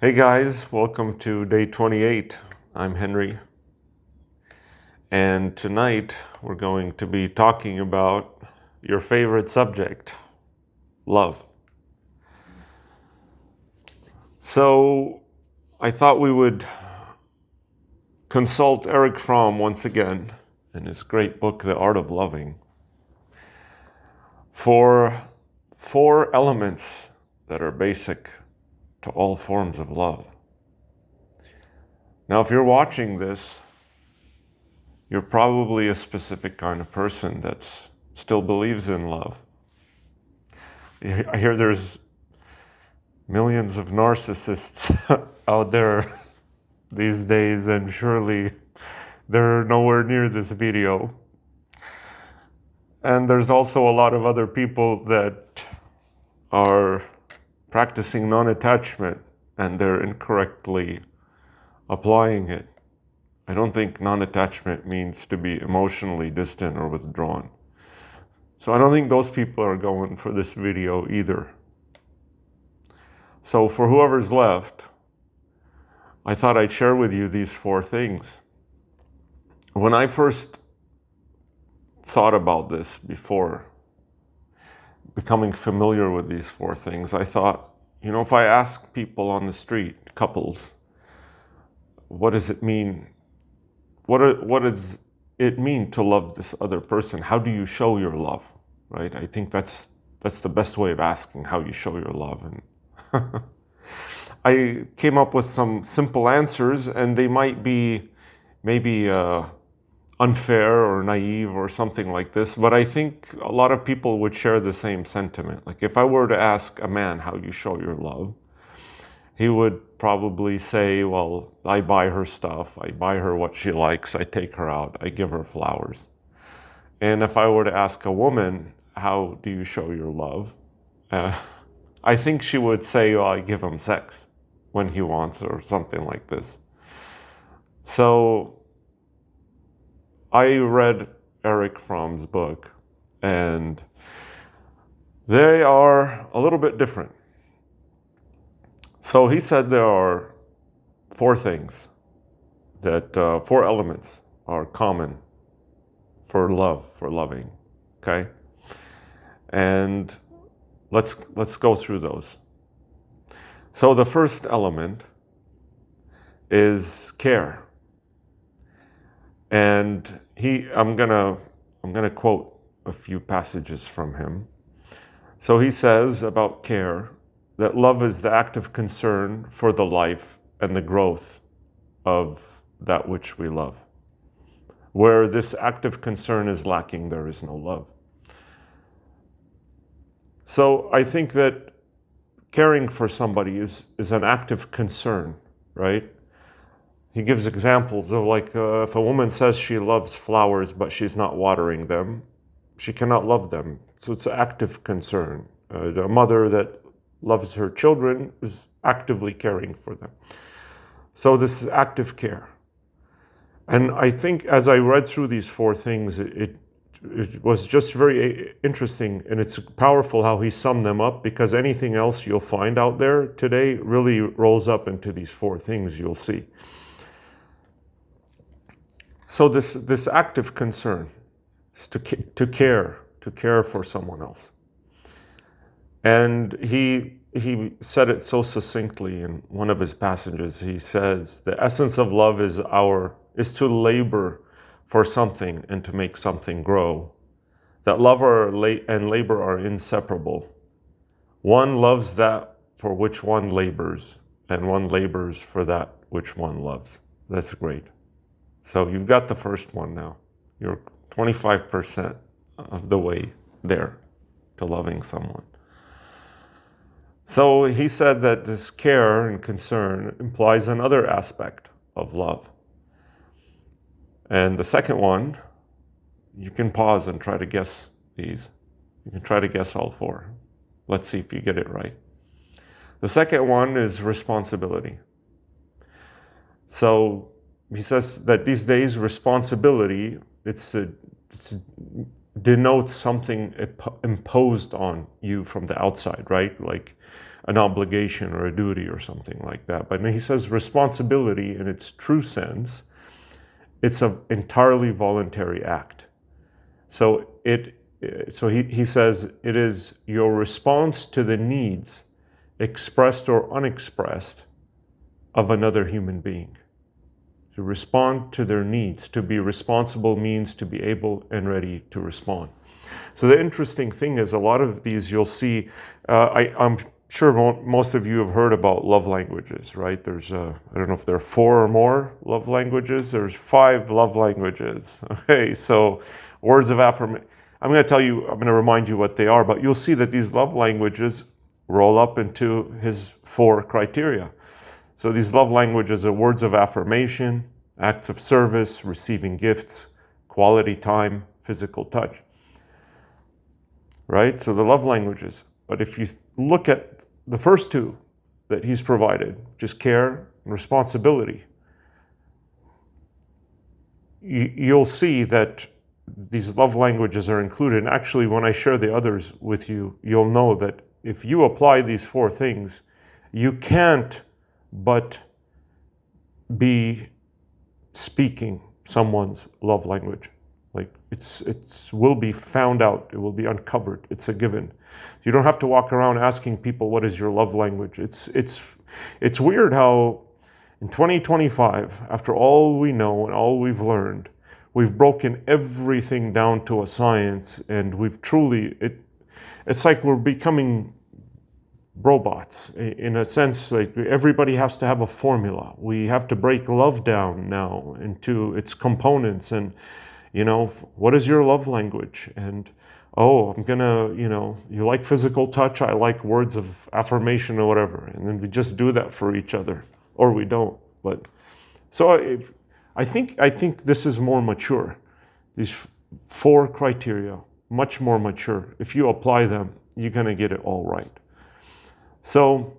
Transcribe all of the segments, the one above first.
Hey guys, welcome to day 28. I'm Henry, and tonight we're going to be talking about your favorite subject, love. So I thought we would consult Erich Fromm once again in his great book, The Art of Loving, for 4 elements that are basic to all forms of love. Now, if you're watching this, you're probably a specific kind of person that still believes in love. I hear there's millions of narcissists out there these days, and surely they're nowhere near this video. And there's also a lot of other people that are practicing non-attachment and they're incorrectly applying it. I don't think non-attachment means to be emotionally distant or withdrawn. So I don't think those people are going for this video either. So for whoever's left, I thought I'd share with you these 4 things. When I first thought about this before becoming familiar with these 4 things, I thought, if I ask people on the street, couples, what does it mean? What does it mean to love this other person? How do you show your love, right? I think that's the best way of asking how you show your love. And I came up with some simple answers, and they might be maybe unfair or naive or something like this, but I think a lot of people would share the same sentiment. Like if I were to ask a man how you show your love, he would probably say, well, I buy her stuff, I buy her what she likes, I take her out, I give her flowers. And if I were to ask a woman, how do you show your love? I think she would say, well, I give him sex when he wants, or something like this. So I read Erich Fromm's book, and they are a little bit different. So he said there are 4 things that 4 elements are common for love, for loving, okay? And let's go through those. So the first element is care. And I'm gonna quote a few passages from him. So he says about care that love is the active concern for the life and the growth of that which we love. Where this active concern is lacking, there is no love. So I think that caring for somebody is an active concern, right? He gives examples of if a woman says she loves flowers but she's not watering them, she cannot love them. So it's an active concern. A mother that loves her children is actively caring for them. So this is active care. And I think as I read through these 4 things, it was just very interesting, and it's powerful how he summed them up, because anything else you'll find out there today really rolls up into these 4 things you'll see. So this active concern is to care for someone else. And he said it so succinctly in one of his passages. He says, the essence of love is to labor for something and to make something grow. That love and labor are inseparable. One loves that for which one labors, and one labors for that which one loves. That's great. So you've got the first one now. You're 25% of the way there to loving someone. So he said that this care and concern implies another aspect of love. And the second one, you can pause and try to guess these. You can try to guess all 4. Let's see if you get it right. The second one is responsibility. So he says that these days responsibility, it denotes something imposed on you from the outside, right? Like an obligation or a duty or something like that. But he says responsibility in its true sense, it's an entirely voluntary act. So he says it is your response to the needs, expressed or unexpressed, of another human being. To respond to their needs. To be responsible means to be able and ready to respond. So the interesting thing is a lot of these you'll see, I'm sure most of you have heard about love languages, right? There's, I don't know if there are 4 or more love languages. There's 5 love languages. Okay, so words of affirmation. I'm going to remind you what they are, but you'll see that these love languages roll up into his 4 criteria. So these love languages are words of affirmation, acts of service, receiving gifts, quality time, physical touch. Right? So the love languages. But if you look at the first 2 that he's provided, just care and responsibility, you'll see that these love languages are included. And actually, when I share the others with you, you'll know that if you apply these 4 things, you can't but be speaking someone's love language. Like it will be found out, it will be uncovered. It's a given. You don't have to walk around asking people what is your love language. It's weird how in 2025, after all we know and all we've learned, we've broken everything down to a science, and we've truly it's like we're becoming robots in a sense. Like everybody has to have a formula. We have to break love down now into its components, and what is your love language? And I'm gonna, you like physical touch, I like words of affirmation or whatever, and then we just do that for each other, or we don't. But so I think this is more mature. These 4 criteria, much more mature. If you apply them, you're gonna get it all right. So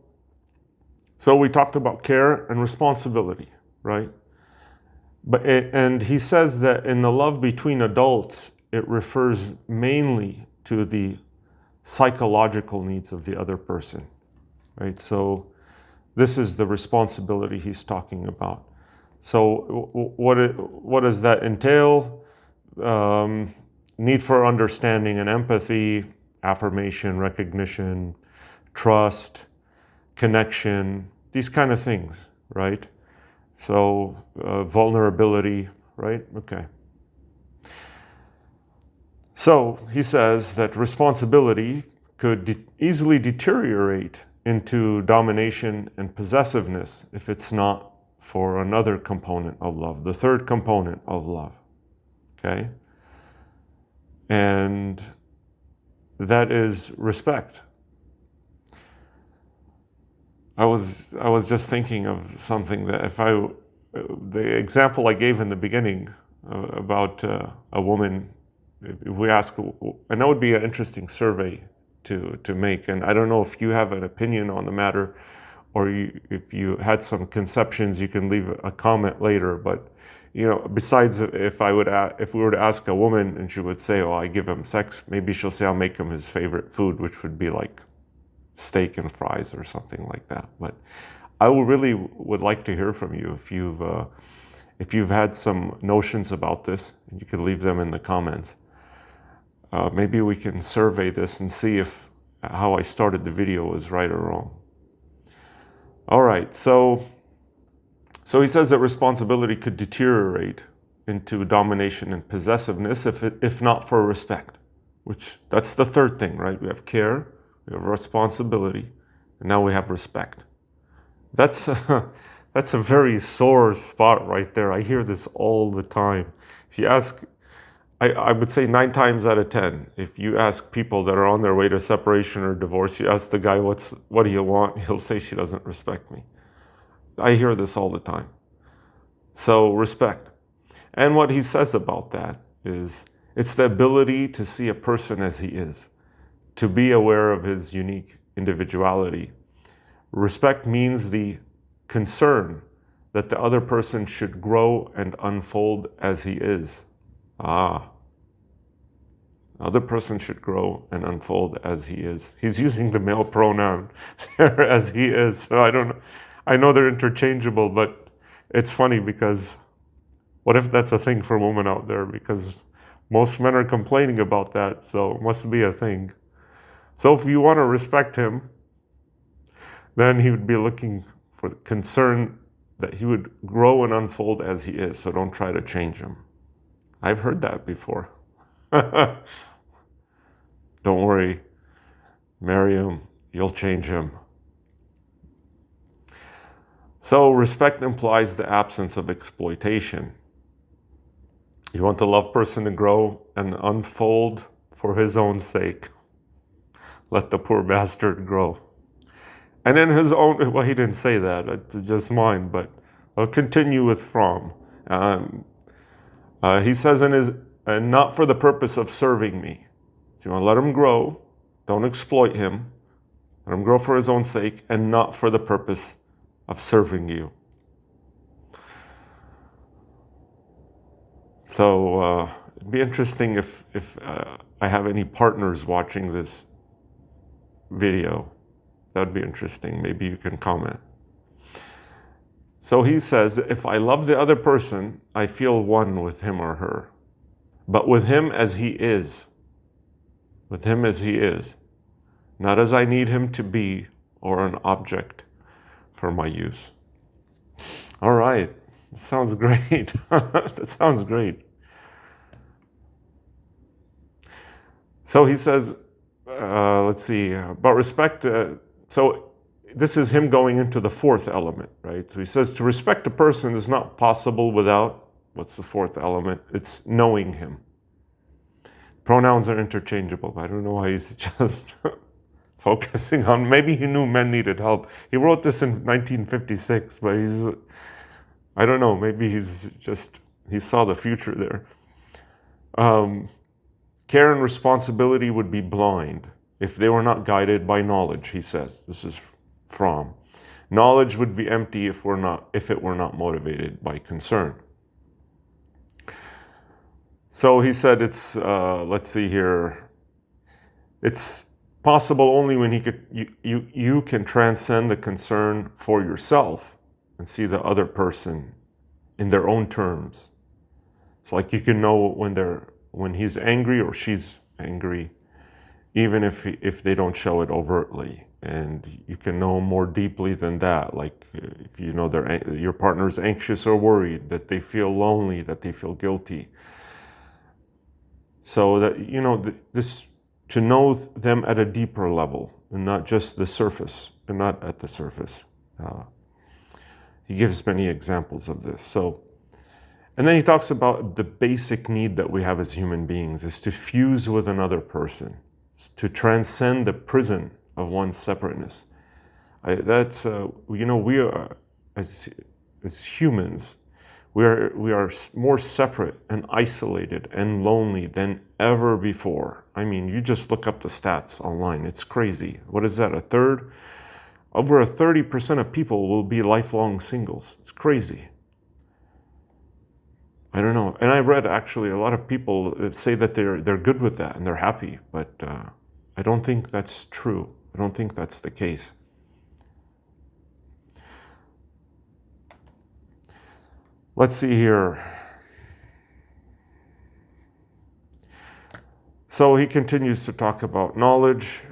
we talked about care and responsibility, right? And he says that in the love between adults, it refers mainly to the psychological needs of the other person, right? So this is the responsibility he's talking about. So what does that entail? Need for understanding and empathy, affirmation, recognition, trust, connection, these kind of things, right? So vulnerability, right? Okay. So he says that responsibility could easily deteriorate into domination and possessiveness if it's not for another component of love, the third component of love, okay? And that is respect. I was just thinking of something that the example I gave in the beginning about a woman, if we ask, and that would be an interesting survey to make, and I don't know if you have an opinion on the matter, or if you had some conceptions, you can leave a comment later. But besides, if we were to ask a woman and she would say, "Oh, I give him sex," maybe she'll say, "I'll make him his favorite food," which would be like steak and fries or something like that. But I really would like to hear from you if you've had some notions about this. You could leave them in the comments. Maybe we can survey this and see if how I started the video was right or wrong. All right, so he says that responsibility could deteriorate into domination and possessiveness if not for respect, which that's the third thing, right? We have care, we have responsibility, and now we have respect. That's a very sore spot right there. I hear this all the time. If you ask, I would say 9 times out of 10, if you ask people that are on their way to separation or divorce, you ask the guy, what do you want? He'll say, she doesn't respect me. I hear this all the time. So respect. And what he says about that is it's the ability to see a person as he is, to be aware of his unique individuality. Respect means the concern that the other person should grow and unfold as he is. Other person should grow and unfold as he is. He's using the male pronoun there as he is. So I don't know. I know they're interchangeable, but it's funny because what if that's a thing for women out there? Because most men are complaining about that, so it must be a thing. So if you want to respect him, then he would be looking for concern that he would grow and unfold as he is. So don't try to change him. I've heard that before. Don't worry, marry him, you'll change him. So respect implies the absence of exploitation. You want the loved person to grow and unfold for his own sake. Let the poor bastard grow. And in his own, well, he didn't say that, it's just mine, but I'll continue with Fromm. He says in his, and not for the purpose of serving me. So you want to let him grow, don't exploit him, let him grow for his own sake, and not for the purpose of serving you. So it'd be interesting if I have any partners watching this video. That'd be interesting. Maybe you can comment. So he says, if I love the other person, I feel one with him or her. But with him as he is. With him as he is. Not as I need him to be or an object for my use. All right. That sounds great. That sounds great. So he says, let's see, about respect. So this is him going into the fourth element, right? So he says to respect a person is not possible without, what's the fourth element? It's knowing him. Pronouns are interchangeable. I don't know why he's just focusing on, maybe he knew men needed help. He wrote this in 1956, but I don't know, maybe he saw the future there. Care and responsibility would be blind if they were not guided by knowledge, he says. This is Fromm. Knowledge would be empty if it were not motivated by concern. So he said it's, let's see here, it's possible only when you can transcend the concern for yourself and see the other person in their own terms. It's like you can know when he's angry or she's angry, even if they don't show it overtly. And you can know more deeply than that. Like if you know your partner's anxious or worried, that they feel lonely, that they feel guilty. So that, this, to know them at a deeper level and not just the surface, and not at the surface. He gives many examples of this. So, and then he talks about the basic need that we have as human beings is to fuse with another person, to transcend the prison of one's separateness. We are, as humans, we are more separate and isolated and lonely than ever before. I mean, you just look up the stats online. It's crazy. What is that, a third? Over 30% of people will be lifelong singles. It's crazy. I don't know. And I read actually a lot of people say that they're good with that and they're happy, but I don't think that's true. I don't think that's the case. Let's see here. So he continues to talk about knowledge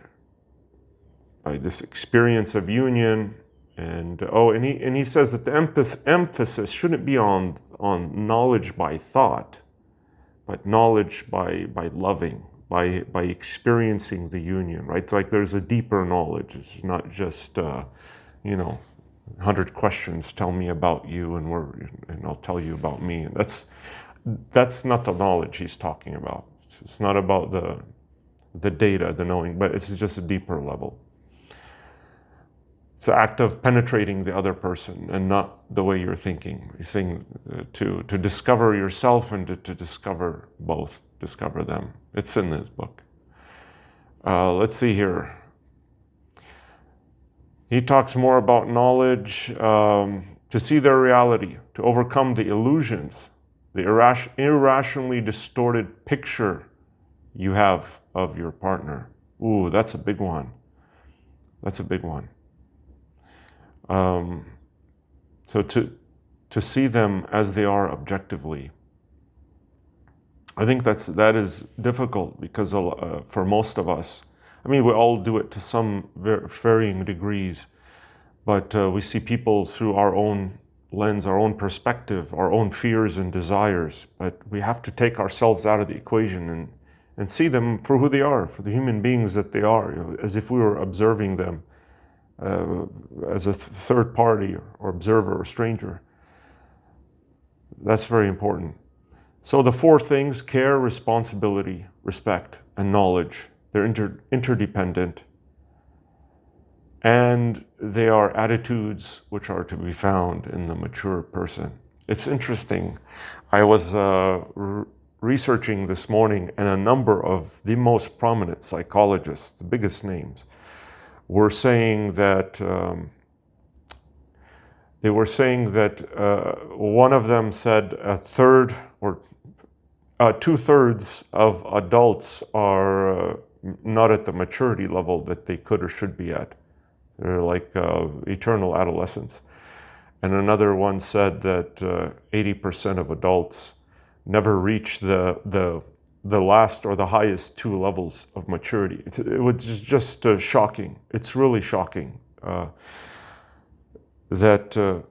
by this experience of union, and he says that the emphasis shouldn't be on knowledge by thought, but knowledge by loving, by experiencing the union, right? Like there's a deeper knowledge. It's not just 100 questions, tell me about you, and I'll tell you about me. And that's not the knowledge he's talking about. It's not about the data, the knowing, but it's just a deeper level. It's an act of penetrating the other person and not the way you're thinking. He's saying to discover yourself and to discover both, discover them. It's in this book. Let's see here. He talks more about knowledge, to see their reality, to overcome the illusions, the irrationally distorted picture you have of your partner. Ooh, that's a big one. That's a big one. So to see them as they are objectively, I think that is difficult because for most of us, I mean, we all do it to some varying degrees, but we see people through our own lens, our own perspective, our own fears and desires. But we have to take ourselves out of the equation and see them for who they are, for the human beings that they are, as if we were observing them as a third party or observer or stranger. That's very important. So the four things: care, responsibility, respect, and knowledge. They're interdependent. And they are attitudes which are to be found in the mature person. It's interesting. I was researching this morning, and a number of the most prominent psychologists, the biggest names, were saying that one of them said a third or 2/3 of adults are not at the maturity level that they could or should be at. They're like eternal adolescents. And another one said that 80% of adults never reach the last or the highest two levels of maturity. It was just shocking. It's really shocking that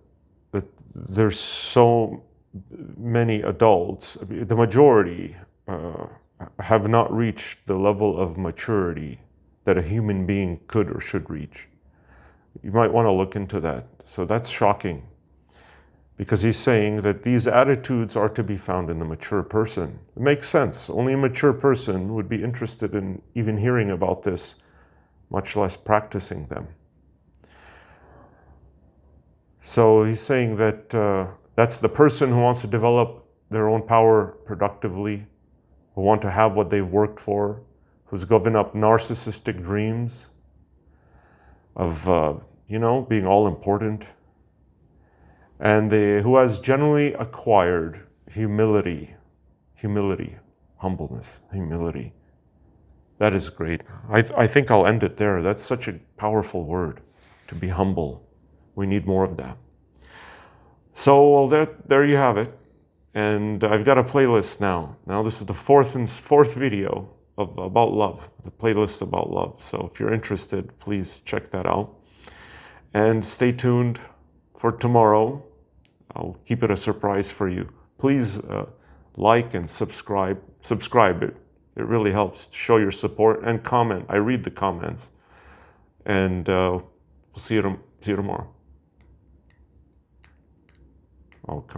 there's so many adults, the majority, have not reached the level of maturity that a human being could or should reach. You might want to look into that. So that's shocking, because he's saying that these attitudes are to be found in the mature person. It makes sense. Only a mature person would be interested in even hearing about this, much less practicing them. So he's saying that that's the person who wants to develop their own power productively, who want to have what they've worked for, who's given up narcissistic dreams of being all important, and who has generally acquired humility, humbleness, humility. That is great. I think I'll end it there. That's such a powerful word, to be humble. We need more of that. So, well, there you have it. And I've got a playlist now. Now this is the fourth video about love, the playlist about love. So if you're interested, please check that out. And stay tuned for tomorrow. I'll keep it a surprise for you. Please like and subscribe. Subscribe it. It really helps to show your support, and comment. I read the comments. And we'll see you tomorrow. Oh, come